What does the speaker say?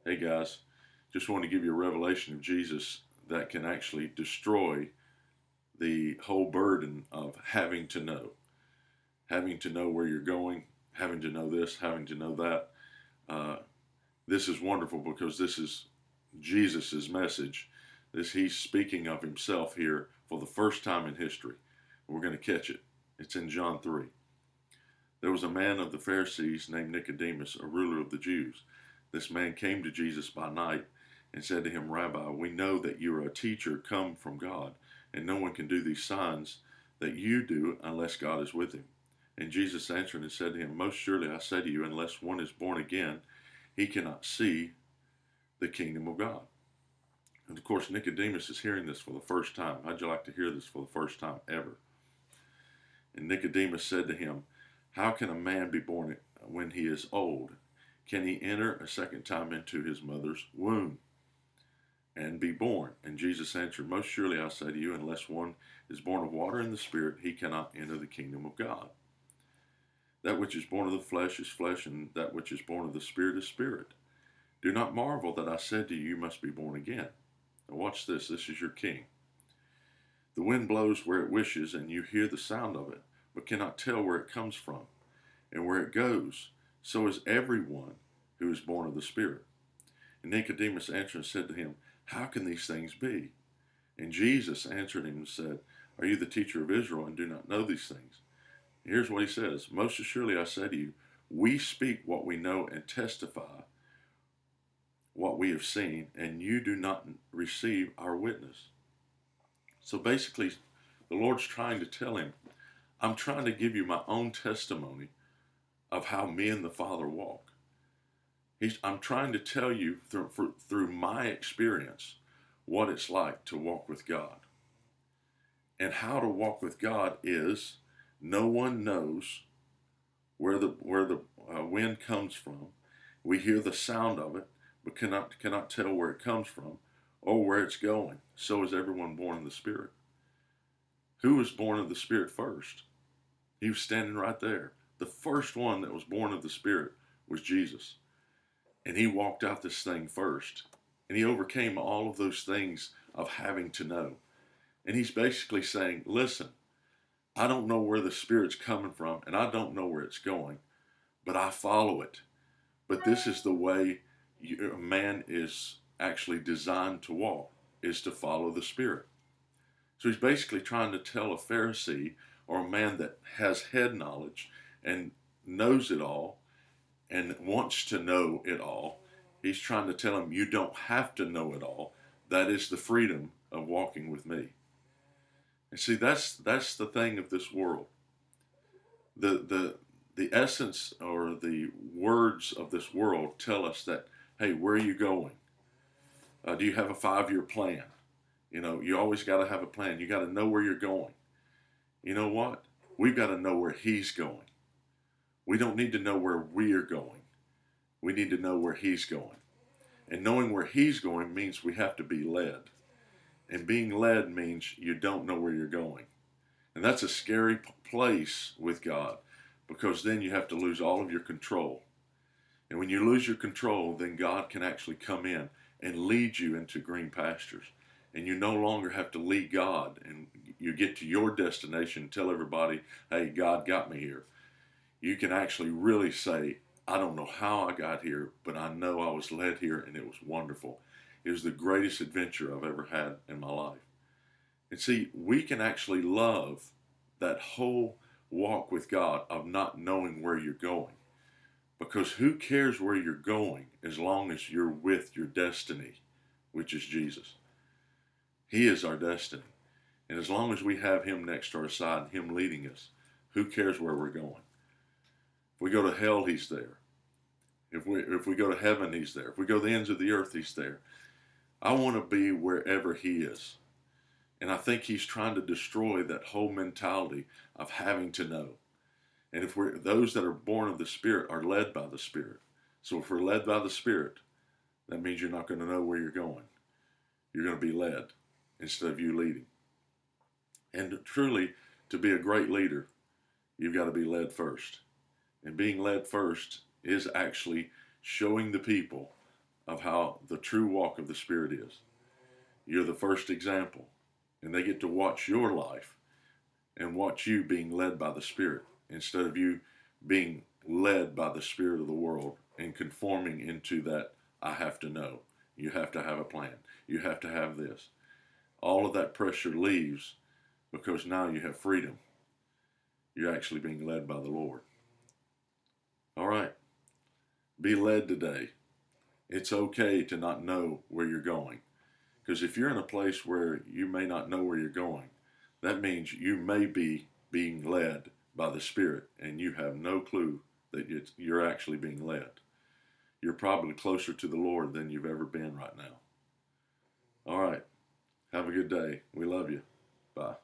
Hey guys, just want to give you a revelation of Jesus that can actually destroy the whole burden of having to know where you're going, having to know this, having to know that. Uh, this is wonderful because this is Jesus's message. He's speaking of himself here for the first time in history. We're going to catch it. It's in John 3. There was a man of the Pharisees named Nicodemus, a ruler of the Jews. This man came to Jesus by night and said to him, Rabbi, we know that you are a teacher come from God, and no one can do these signs that you do unless God is with him. And Jesus answered and said to him, Most surely I say to you, unless one is born again, he cannot see the kingdom of God. And of course, Nicodemus is hearing this for the first time. How'd you like to hear this for the first time ever? And Nicodemus said to him, How can a man be born when he is old? Can he enter a second time into his mother's womb and be born? And Jesus answered, Most surely I say to you, unless one is born of water and the Spirit, he cannot enter the kingdom of God. That which is born of the flesh is flesh, and that which is born of the Spirit is spirit. Do not marvel that I said to you, you must be born again. Now watch this. This is your king. The wind blows where it wishes, and you hear the sound of it, but cannot tell where it comes from and where it goes. So is everyone who is born of the Spirit. And Nicodemus answered and said to him, How can these things be? And Jesus answered him and said, Are you the teacher of Israel and do not know these things? And here's what he says, Most assuredly I say to you, we speak what we know and testify what we have seen, and you do not receive our witness. So basically, the Lord's trying to tell him, I'm trying to give you my own testimony of how me and the Father walk. I'm trying to tell you through my experience what it's like to walk with God. And how to walk with God is no one knows where the wind comes from. We hear the sound of it, but cannot tell where it comes from or where it's going. So is everyone born of the Spirit. Who was born of the Spirit first? He was standing right there. The first one that was born of the Spirit was Jesus. And he walked out this thing first. And he overcame all of those things of having to know. And he's basically saying, listen, I don't know where the Spirit's coming from, and I don't know where it's going, but I follow it. But this is the way a man is actually designed to walk, is to follow the Spirit. So he's basically trying to tell a Pharisee or a man that has head knowledge and knows it all and wants to know it all. He's trying to tell him, you don't have to know it all. That is the freedom of walking with me. And see, that's the thing of this world. The essence or the words of this world tell us that, hey, where are you going? Do you have a 5-year plan? You know, you always got to have a plan. You got to know where you're going. You know what? We've got to know where he's going. We don't need to know where we are going. We need to know where he's going. And knowing where he's going means we have to be led. And being led means you don't know where you're going. And that's a scary place with God, because then you have to lose all of your control. And when you lose your control, then God can actually come in and lead you into green pastures. And you no longer have to lead God, and you get to your destination and tell everybody, hey, God got me here. You can actually really say, I don't know how I got here, but I know I was led here, and it was wonderful. It was the greatest adventure I've ever had in my life. And see, we can actually love that whole walk with God of not knowing where you're going. Because who cares where you're going as long as you're with your destiny, which is Jesus. He is our destiny. And as long as we have him next to our side and him leading us, who cares where we're going? If we go to hell, he's there. If we go to heaven, he's there. If we go to the ends of the earth, he's there. I want to be wherever he is. And I think he's trying to destroy that whole mentality of having to know. And if those that are born of the Spirit are led by the Spirit. So if we're led by the Spirit, that means you're not going to know where you're going. You're going to be led instead of you leading. And truly, to be a great leader, you've got to be led first. And being led first is actually showing the people of how the true walk of the Spirit is. You're the first example, and they get to watch your life and watch you being led by the Spirit instead of you being led by the spirit of the world and conforming into that. I have to know. You have to have a plan. You have to have this. All of that pressure leaves because now you have freedom. You're actually being led by the Lord. All right. Be led today. It's okay to not know where you're going. Because if you're in a place where you may not know where you're going, that means you may be being led by the Spirit and you have no clue that you're actually being led. You're probably closer to the Lord than you've ever been right now. All right. Have a good day. We love you. Bye.